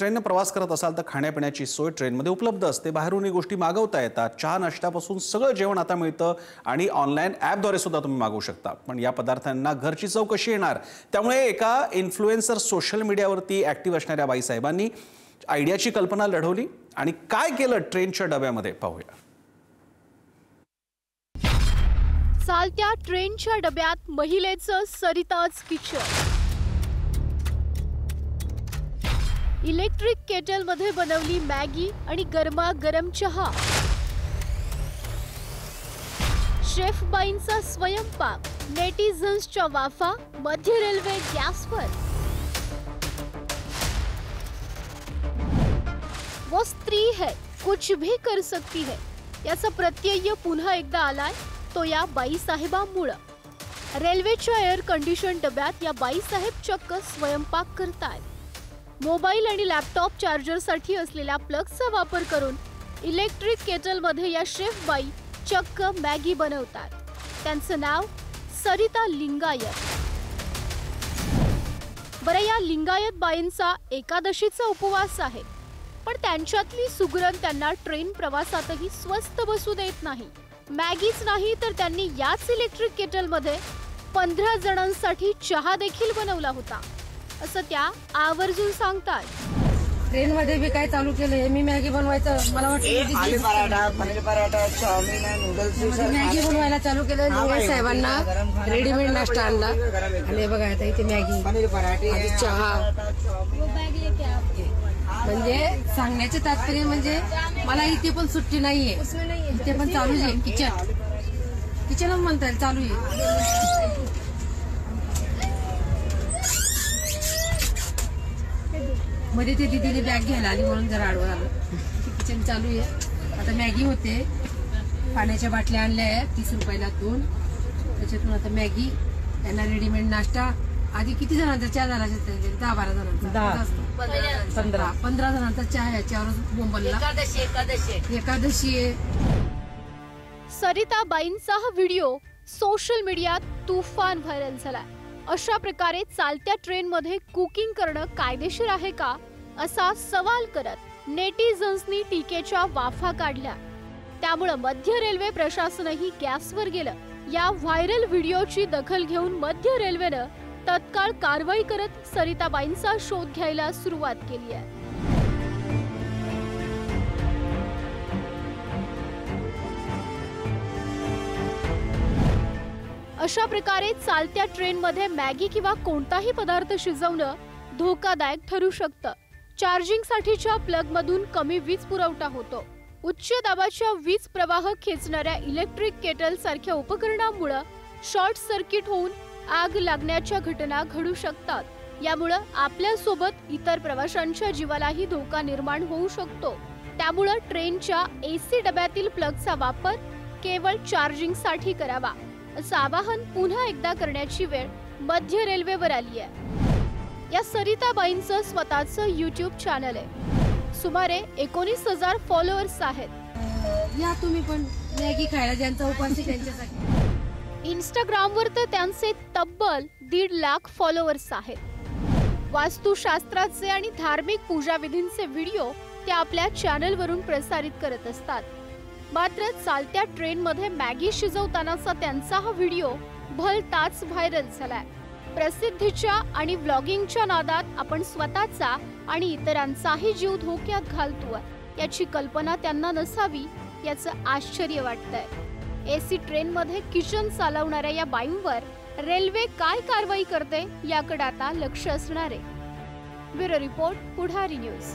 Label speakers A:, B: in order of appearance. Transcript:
A: ट्रेनने प्रवास करत असाल तर खाण्यापिण्याची सोय ट्रेनमध्ये उपलब्ध असते। बाहेरून गोष्टी मागवता येतात। चहा नाश्त्यापासून सगळं जेवण आता मिळतं आणि ऑनलाईन ॲपद्वारे सुद्धा तुम्ही मागवू शकता। पण या पदार्थांना घरची चव कशी येणार? त्यामुळे एका इन्फ्लुएन्सर सोशल मीडियावरती ॲक्टिव्ह असणाऱ्या बाईसाहेबांनी आयडियाची कल्पना लढवली आणि काय केलं ट्रेनच्या डब्यामध्ये पाहूया।
B: चालत्या ट्रेनच्या डब्यात महिलेचं सरिताज किचन। इलेक्ट्रिक केटल मध्ये बनवली मॅगी आणि गरमागरम चहा। शेफ बाईंचा स्वयंपाक, नेटिझन्सच्या वाफा, मध्य रेल्वे गॅसवर। वो स्त्री है, कुछ भी कर सकती है याचा प्रत्यय पुन्हा एकदा आलाय, तो या बाईसाहेबांमुळे। रेल्वेच्या एअर कंडिशन डब्यात या बाईसाहेब चक्क स्वयंपाक करतायत। मोबाईल आणि लॅपटॉप चार्जरसाठी असलेल्या प्लगचा वापर करून इलेक्ट्रिक केटलमध्ये या शेफ बाई चक्क मॅगी बनवतात। त्यांचं नाव सरिता लिंगायत। बरं, या लिंगायत बाईंचा एकादशीचा उपवास आहे, पण त्यांच्यातली सुगरण त्यांना ट्रेन प्रवासातही स्वस्त बसू देत नाही। मॅगीच नाही तर त्यांनी याच इलेक्ट्रिक केटलमध्ये 15 जणांसाठी चहा देखील बनवला होता, असं त्या आवर्जून सांगतात।
C: ट्रेन मध्ये भी काय चालू केलं, मी मॅगी बनवायचं, मला वाटतं
D: आलू पराठा, पनीर पराठा, चाउमीन, नूडल्स,
C: मॅगी बनवायला चालू केलं। लिंगायत साहेबांना रेडीमेड नाश्ता आणला आणि बघा आता इथे मॅगी,
D: पनीर पराठे,
C: चहा। म्हणजे सांगण्याचे तात्पर्य म्हणजे मला इथे पण सुट्टी नाहीये, इथे पण चालू आहे। किचन म्हणता येईल, चालू आहे। मध्ये ते दीदीने बॅग घ्यायला आली म्हणून जरा आडवं आलं। किचन चालू आहे। आता मॅगी होते, पाण्याच्या बाटल्या आणल्या आहेत 30 रुपयाला 2, त्याच्यातून आता मॅगी, त्यांना रेडीमेड नाश्ता। आधी किती जणांचा चहा झाला? 10-12 जणांचा, 15 जणांचा चहा याच्यावरच बोंबलला। एकादशी आहे।
B: सरिताबाईंचा हा व्हिडिओ सोशल मीडियात तुफान व्हायरल झाला। अशा प्रकारे चालत्या ट्रेनमध्ये कुकिंग करणं कायदेशीर आहे का, असा सवाल करत नेटिझन्सनी टीकेच्या वाफा काढल्या। त्यामुळे मध्य रेल्वे प्रशासनही गॅसवर गेलं। या व्हायरल व्हिडिओची दखल घेऊन मध्य रेल्वेनं तत्काळ कारवाई करत सरिताबाईंचा शोध घ्यायला सुरुवात केली आहे। अशा प्रकारे चालत्या ट्रेनमध्ये मॅगी किंवा कोणताही पदार्थ शिजवणं धोकादायक ठरू शकतं। चार्जिंगसाठीच्या प्लगमधून कमी वीज पुरवठा होतो। उच्च दाबाच्या वीज प्रवाह खेचणाऱ्या इलेक्ट्रिक केटल सारख्या उपकरणांमुळे शॉर्ट सर्किट होऊन आग लागण्याच्या घटना घडू शकतात। यामुळे आपल्या सोबत इतर प्रवाशांच्या जीवालाही धोका निर्माण होऊ शकतो। त्यामुळे ट्रेनच्या एसी डब्यातील प्लगचा वापर केवळ चार्जिंगसाठी करावा, असं आवाहन पुन्हा एकदा करण्याची वेळ मध्य रेल्वेवर आली आहे। या सरिताबाईंचं स्वतःचं YouTube चॅनल आहे। सुमारे 19,000 फॉलोअर्स आहेत।
C: या तुम्ही पण मॅगी खायला ज्यांचा उपवास आहे त्यांच्यासाठी।
B: इंस्टाग्रामवर तर त्यांचे तब्बल 1.5 लाख फॉलोअर्स आहेत। वास्तुशास्त्राचे आणि धार्मिक पूजाविधींचे व्हिडिओ ते आपल्या चॅनलवरून प्रसारित करत असतात। मात्र चालत्या ट्रेनमध्ये मॅगी शिजवतानाचा त्यांचा हा व्हिडिओ भलताच व्हायरल झालाय। प्रसिद्धीच्या आणि व्लॉगिंगच्या नादात आपण स्वतःचा आणि इतरांचाही जीव धोक्यात घालतोय याची कल्पना त्यांना नसावी, याचं आश्चर्य वाटतंय। एसी ट्रेनमध्ये किचन चालवणाऱ्या या बाईंवर रेल्वे काय कारवाई करते याकडे आता लक्ष असणार आहे। ब्युरो रिपोर्ट, पुढारी न्यूज।